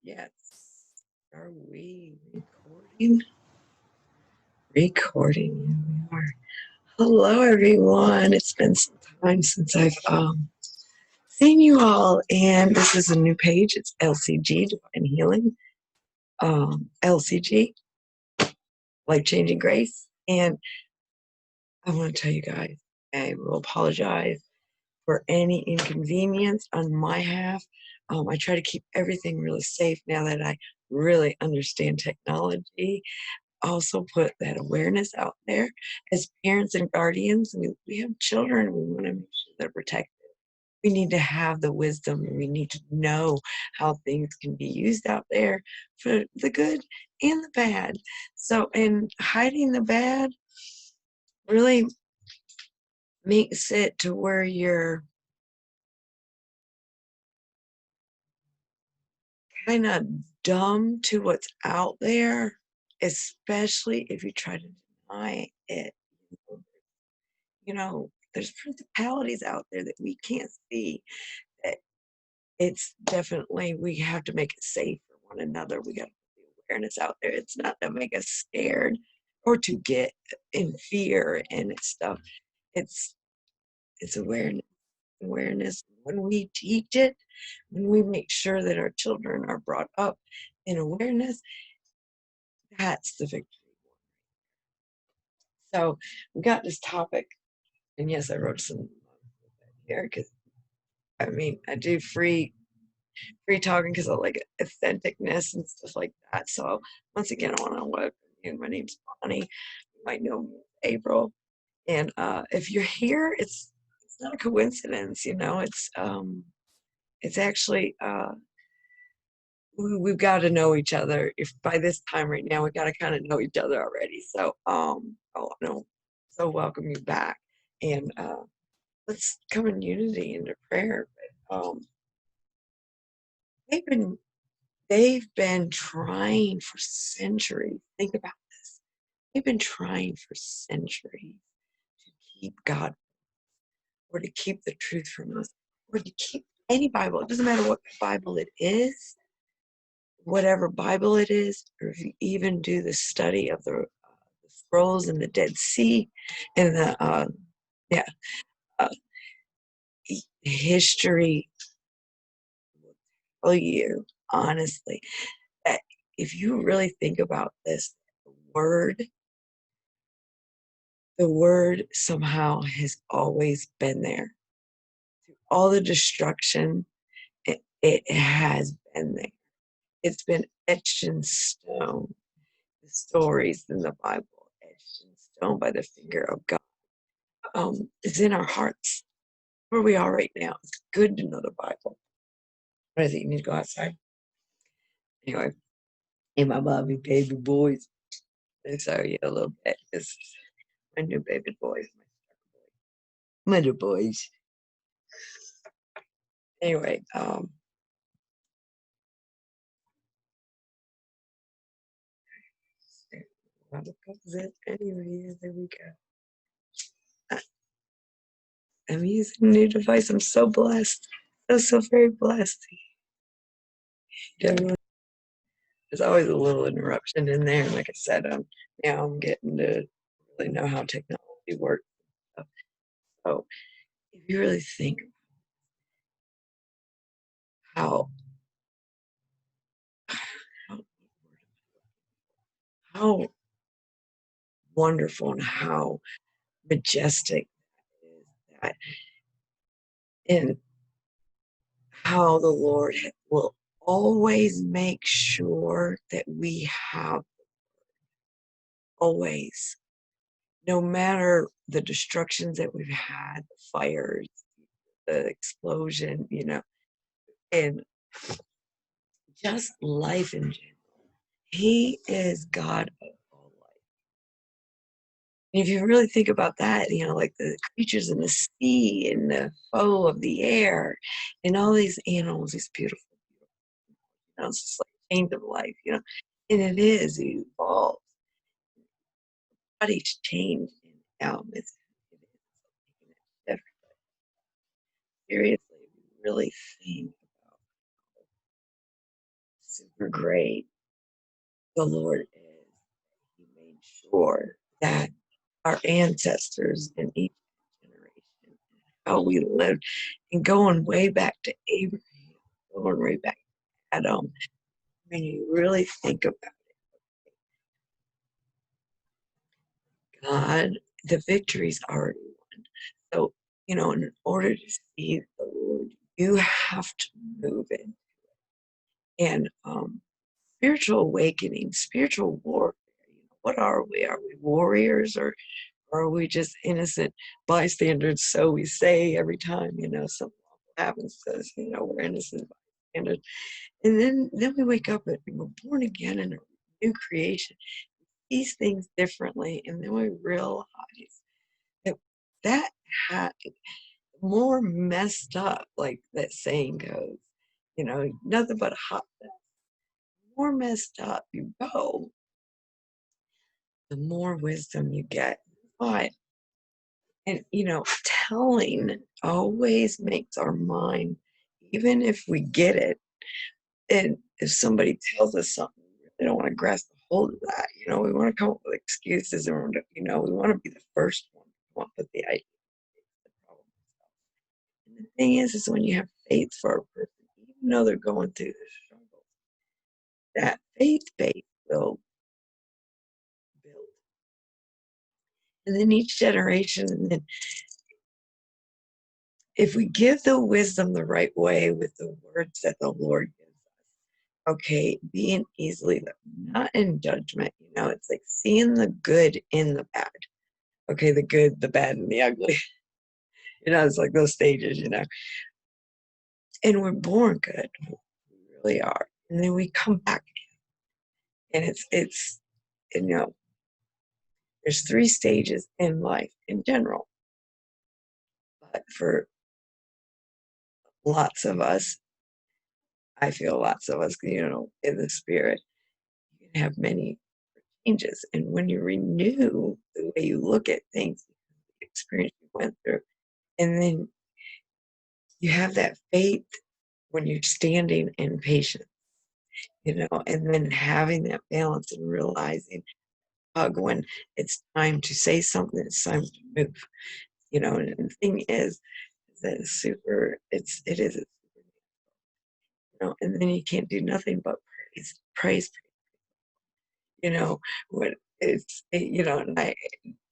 Yes. Are we recording? Recording. Here we are. Hello, everyone. It's been some time since I've seen you all, and this is a new page. It's LCG, Divine Healing. LCG, Life Changing Grace. And I want to tell you guys, I will apologize for any inconvenience on my half. I try to keep everything really safe now that I really understand technology. Also put that awareness out there as parents and guardians. We have children. We want to make sure they're protected. We need to have the wisdom and we need to know how things can be used out there for the good and the bad. So, in hiding the bad really makes it to where you're kind of dumb to what's out there, especially if you try to deny it. There's principalities out there that we can't see. That it's definitely, we have to make it safe for one another. We got to put the awareness out there. It's not to make us scared or to get in fear and stuff. It's it's awareness. When we teach it, when we make sure that our children are brought up in awareness, that's the victory. So we got this topic, and yes, I wrote some here because I do free talking because I like authenticness and stuff like that. So once again, I want to welcome you. My name's Bonnie. You might know me as April, and if you're here, it's not a coincidence. It's actually we've got to know each other. If by this time right now, we got to kind of know each other already. So oh no, so welcome you back, and let's come in unity into prayer. But they've been they've been trying for centuries. Think about this. They've been trying for centuries to keep God or to keep the truth from us or to keep any Bible. It doesn't matter what Bible it is, whatever Bible it is, or if you even do the study of the scrolls in the Dead Sea and the yeah uh, history will tell you honestly that if you really think about this, word the word somehow has always been there. Through all the destruction, it has been there. It's been etched in stone. The stories in the Bible, etched in stone by the finger of God, is in our hearts. Where we are right now, it's good to know the Bible. What is it? You need to go outside? Anyway, hey, my mommy baby boys. And so, yeah, a little bit. It's my new baby boys, my little boys. Anyway, what was it? Anyway, there we go. I'm using a new device. I'm so blessed. I'm so very blessed. There's always a little interruption in there. Like I said, now I'm getting to really know how technology works. So if you really think how how, how wonderful and how majestic is that, and how the Lord will always make sure that we have, always, no matter the destructions that we've had, the fires, the explosion, and just life in general. He is God of all life. And if you really think about that, like the creatures in the sea and the fowl of the air and all these animals, these beautiful, it's just like change of life, and it evolves. Body's changed. It's seriously, if you really think about super great the Lord is. He made sure that our ancestors in each generation, how we lived, and going way back to Abraham, going way back to Adam. When you really think about God, the victory's already won. So, in order to see the Lord, you have to move in. And spiritual awakening, spiritual warfare. What are we? Are we warriors, or are we just innocent bystanders? So we say every time, something happens to us, we're innocent bystanders. And then we wake up and we're born again in a new creation. These things differently, and then we realize that that had more messed up, like that saying goes, nothing but a hot mess. The more messed up you go, the more wisdom you get. But and telling always makes our mind, even if we get it, and if somebody tells us something, we really don't want to grasp a hold of that. We want to come up with excuses, and we want to be the first one to come up with the idea. The problem. And the thing is when you have faith for a person, even though they're going through the struggle, that faith base will build. And then each generation, and then if we give the wisdom the right way with the words that the Lord gives us, okay, being easily, not in judgment, it's like seeing the good in the bad. Okay, the good, the bad, and the ugly. It's like those stages, and we're born good. We really are. And then we come back again. And there's 3 stages in life in general. But for lots of us, I feel lots of us, in the spirit, you can have many changes. And when you renew the way you look at things, the experience you went through, and then you have that faith when you're standing in patience, and then having that balance and realizing when it's time to say something, it's time to move, and the thing is that it is, and then you can't do nothing but praise, when and a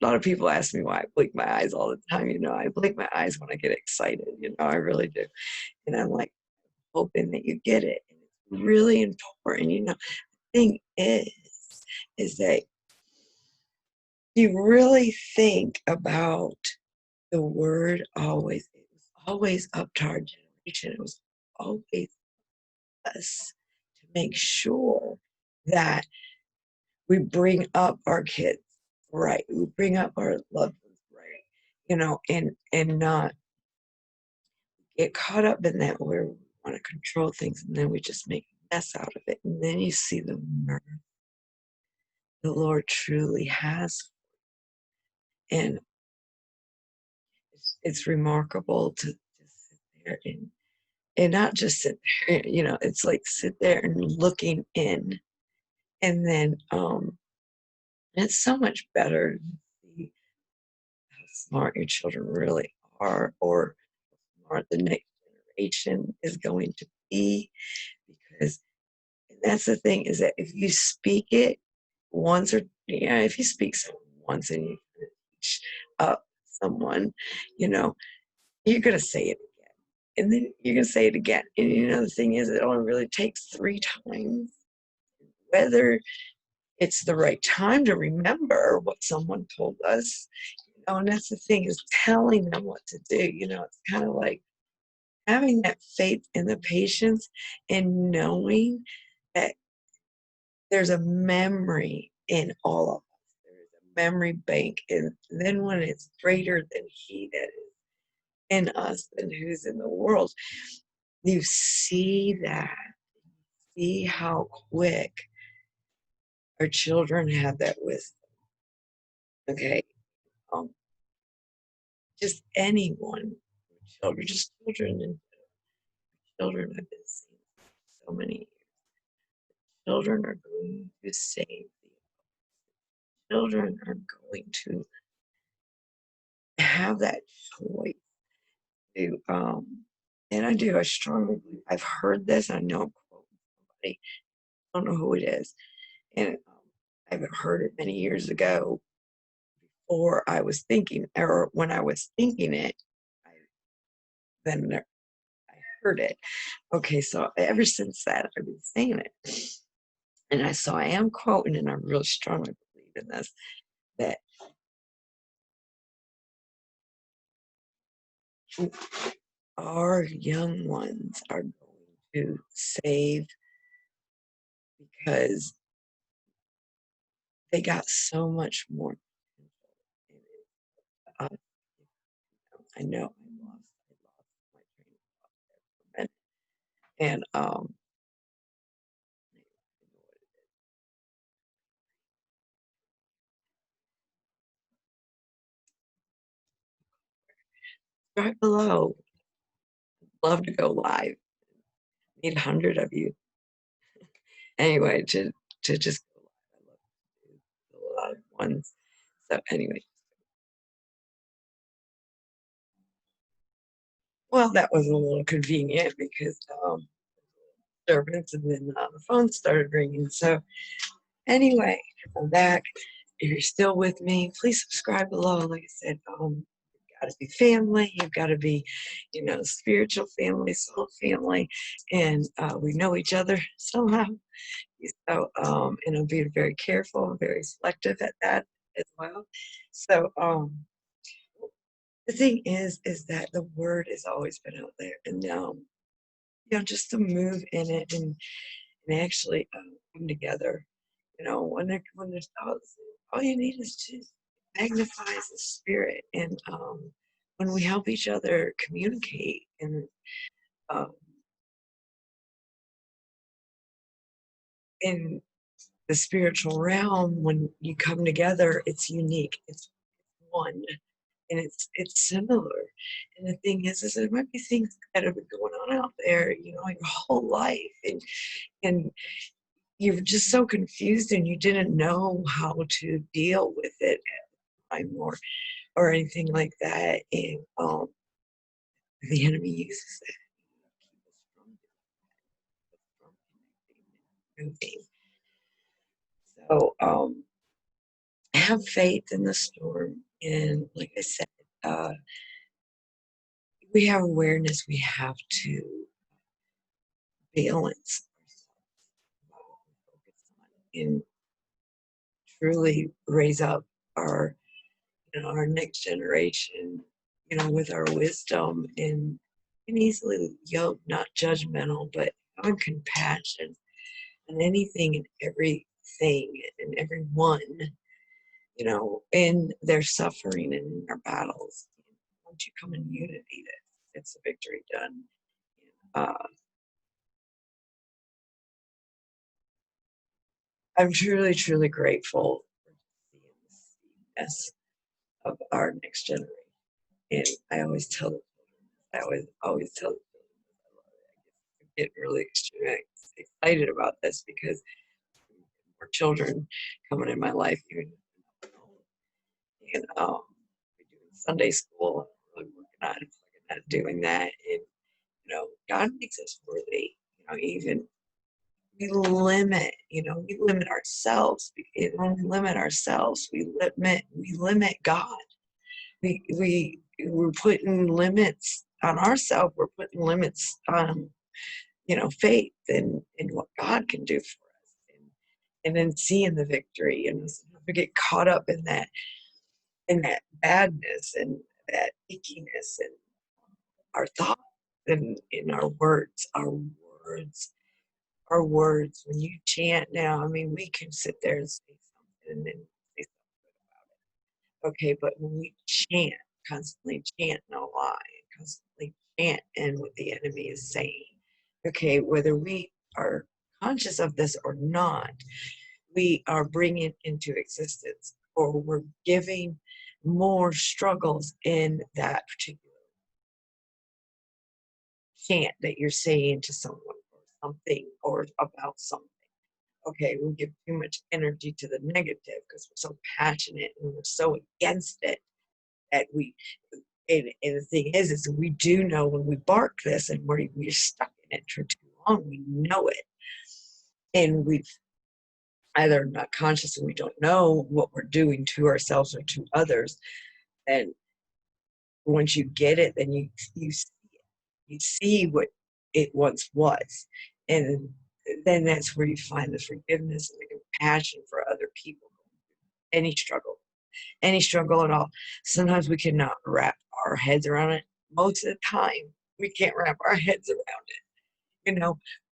lot of people ask me why I blink my eyes all the time. I blink my eyes when I get excited. I really do. And I'm like hoping that you get it. And it's really important. The thing is that you really think about the word always. It was always up to our generation. It was always us to make sure that we bring up our kids right. We bring up our loved ones right. And not get caught up in that where we want to control things, and then we just make a mess out of it. And then you see the mirth the Lord truly has. And it's remarkable to just sit there and not just sit there, it's like sit there and looking in. And then it's so much better to see how smart your children really are, or how smart the next generation is going to be. Because that's the thing, is that if you speak it once, or if you speak something once and you teach up someone, you know, you're gonna say it again. And then you're gonna say it again. And the thing is, it only really takes 3 times. Whether it's the right time to remember what someone told us, and that's the thing, is telling them what to do. It's kind of like having that faith and the patience, and knowing that there's a memory in all of us. There's a memory bank. And then when it's greater than he that is in us than who's in the world, you see that. See how quick our children have that wisdom. Okay. Um, just anyone, children, just children, and children I've been seeing for so many years. children are going to save the children are going to have that choice to, and I strongly believe I've heard this, I know I'm quoting somebody, I don't know who it is, and, I haven't heard it many years ago, or I was thinking or when I was thinking it, I then I heard it. Okay, so ever since that, I've been saying it. And I am quoting, and I really strongly believe in this, that our young ones are going to save because they got so much more potential in it. I know I lost my train of thought there for a minute. And right below, love to go live. Need 100 of you. Anyway, to just go live. I love to do a lot of ones. So anyway, well, that was a little convenient because disturbance, and then the phone started ringing. So anyway, I'm back. If you're still with me, please subscribe below. Like I said, you've got to be family. You've got to be, spiritual family, soul family, and we know each other somehow. So, and I'm being very careful, very selective at that as well. So, the thing is that the word has always been out there, and just to move in it and actually come together. When there's thoughts, all you need is to magnifies the spirit, and when we help each other communicate and um, in the spiritual realm, when you come together, it's unique. It's one, and it's similar. And the thing is there might be things that have been going on out there, your whole life, and you're just so confused, and you didn't know how to deal with it at the time, or anything like that. And the enemy uses that to keep us from connecting and moving. So have faith in the storm. And like I said, uh, we have awareness. We have to balance ourselves and truly raise up our our next generation, with our wisdom and easily yoke, not judgmental, but having compassion on anything and everything and everyone, in their suffering and in their battles. Once you come in unity, it's a victory done. Uh, I'm truly, truly grateful for seeing the seedness of our next generation. And I always tell them, I always tell them, I get really excited about this because more children coming in my life, even and we're doing Sunday school, really working on doing that, and God makes us worthy. Even we limit ourselves. When we limit ourselves, we limit God. We're putting limits on ourselves. We're putting limits on faith and what God can do for us, and then seeing the victory. And so we get caught up in that badness and that ickiness and our thoughts and in our words, words, our words. When you chant now, I mean, we can sit there and say something and then say something about it. Okay, but when we chant, constantly chant no lie, constantly chant and what the enemy is saying, okay, whether we are conscious of this or not, we are bringing into existence, or we're giving more struggles in that particular chant that you're saying to someone or something or about something. okay, we give too much energy to the negative because we're so passionate and we're so against it that and the thing is we do know when we bark this and we're stuck in it for too long, we know it. And we've either not conscious and we don't know what we're doing to ourselves or to others. And once you get it, then you see it. You see what it once was. And then that's where you find the forgiveness and the compassion for other people. Any struggle, any struggle at all. Sometimes we cannot wrap our heads around it. Most of the time, we can't wrap our heads around it.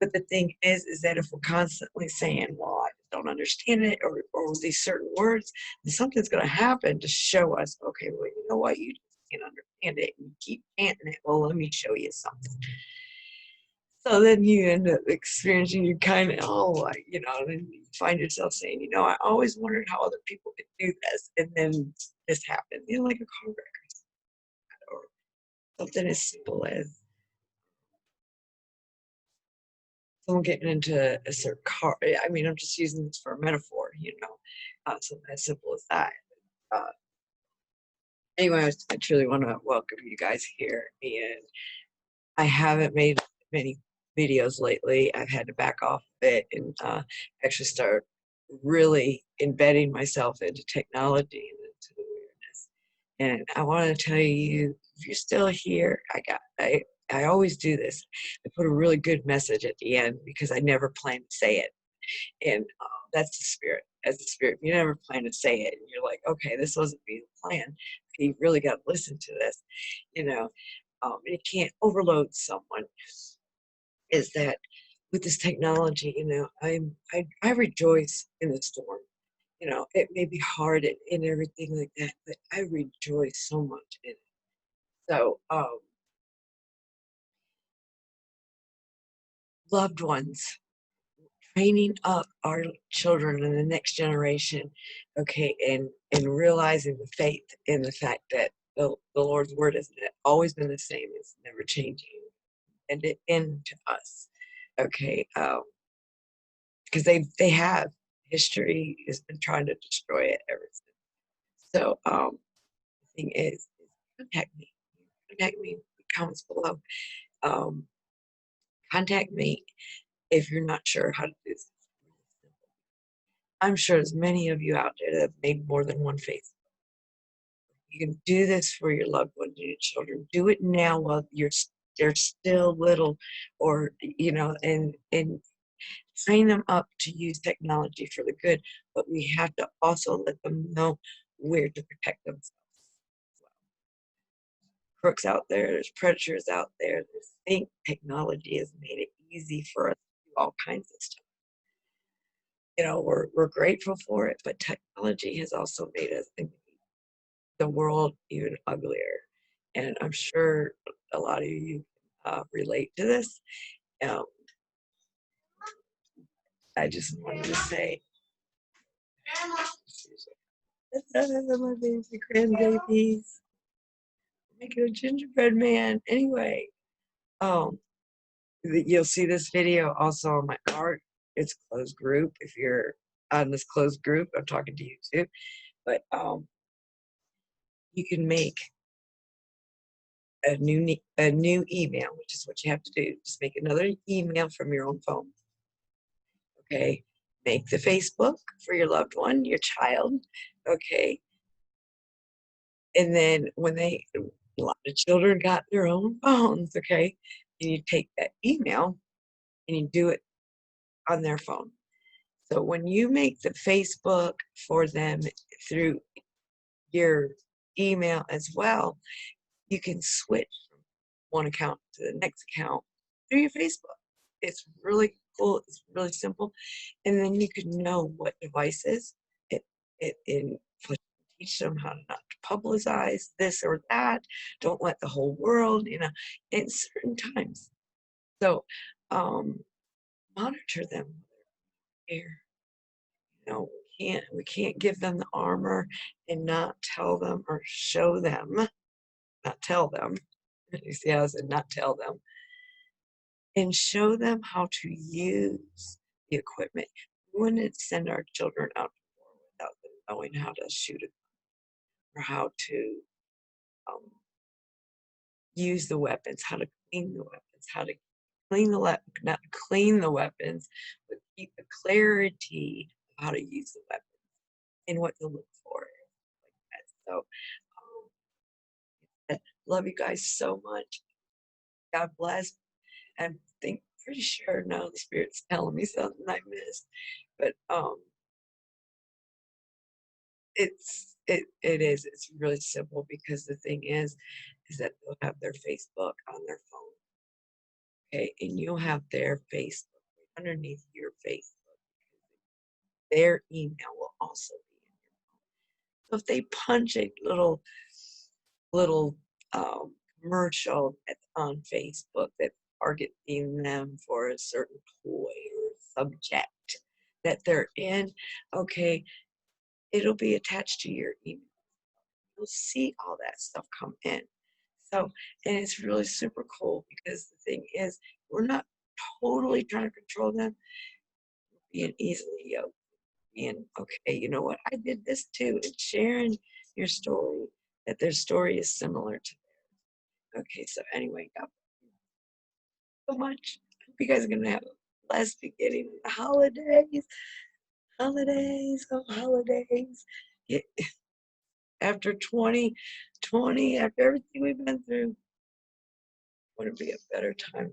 But the thing is that if we're constantly saying, well, I don't understand it, or these certain words, then something's going to happen to show us, okay, well, you know what, you just can't understand it, and you keep chanting it. Well, let me show you something. So then you end up experiencing, you kind of, then you find yourself saying, I always wondered how other people could do this, and then this happened, like a car wreck or something as simple as someone getting into a certain car. I mean, I'm just using this for a metaphor, something as simple as that. Uh, anyway, I truly want to welcome you guys here. And I haven't made many videos lately. I've had to back off a bit and actually start really embedding myself into technology and into the weirdness. And I want to tell you, if you're still here, I always do this. I put a really good message at the end because I never plan to say it. And that's the spirit. As the spirit, you never plan to say it. And you're like, okay, this wasn't the plan. You really got to listen to this, and it can't overload someone. Is that with this technology, I rejoice in the storm. It may be hard and everything like that, but I rejoice so much in it. So, loved ones, training up our children and the next generation, okay, and realizing the faith in the fact that the Lord's word has always been the same, it's never changing, and it into us, okay, because they have history has been trying to destroy it ever since. So the thing is contact me, comments below, um, contact me if you're not sure how to do this. I'm sure there's many of you out there that have made more than one face. You can do this for your loved ones and your children. Do it now while they're still little, or and train them up to use technology for the good. But we have to also let them know where to protect themselves. Crooks out there, there's predators out there. There's think technology has made it easy for us to do all kinds of stuff. We're grateful for it, but technology has also made us the world even uglier. And I'm sure a lot of you relate to this. Um, I just wanted to say, my babies, grandbabies, making a gingerbread man. Anyway, um, you'll see this video also on my art. It's closed group. If you're on this closed group, I'm talking to you too. But you can make a new email, which is what you have to do. Just make another email from your own phone. Okay, make the Facebook for your loved one, your child. Okay, and then when a lot of children got their own phones. Okay, and you take that email and you do it on their phone. So when you make the Facebook for them through your email as well, you can switch from one account to the next account through your Facebook. It's really cool. It's really simple. And then you can know what devices in teach them how not to publicize this or that. Don't let the whole world, in certain times. So monitor them. Here, we can't give them the armor and not tell them or show them, not tell them. You see how I said not tell them, and show them how to use the equipment. wouldn't send our children out to war without them knowing how to shoot it or how to um, use the weapons, how to clean the weapons, how to clean the not clean the weapons, but keep the clarity of how to use the weapon and what to look for. Like that. So, love you guys so much. God bless. I'm pretty sure now the Spirit's telling me something I missed, but it's really simple because the thing is that they'll have their Facebook on their phone, okay, and you'll have their Facebook underneath your Facebook. Their email will also be in your phone. So if they punch a little commercial that's on Facebook that's targeting them for a certain toy or subject that they're in, okay, it'll be attached to your email. You'll see all that stuff come in. So, and it's really super cool because the thing is, we're not totally trying to control them, being easily yoked, being, okay, you know what, I did this too, and sharing your story, that their story is similar to theirs. Okay, so anyway, God bless you so much. I hope you guys are going to have a blessed beginning of the holidays. Holidays, oh, holidays. Yeah, after 2020, after everything we've been through, would it be a better time?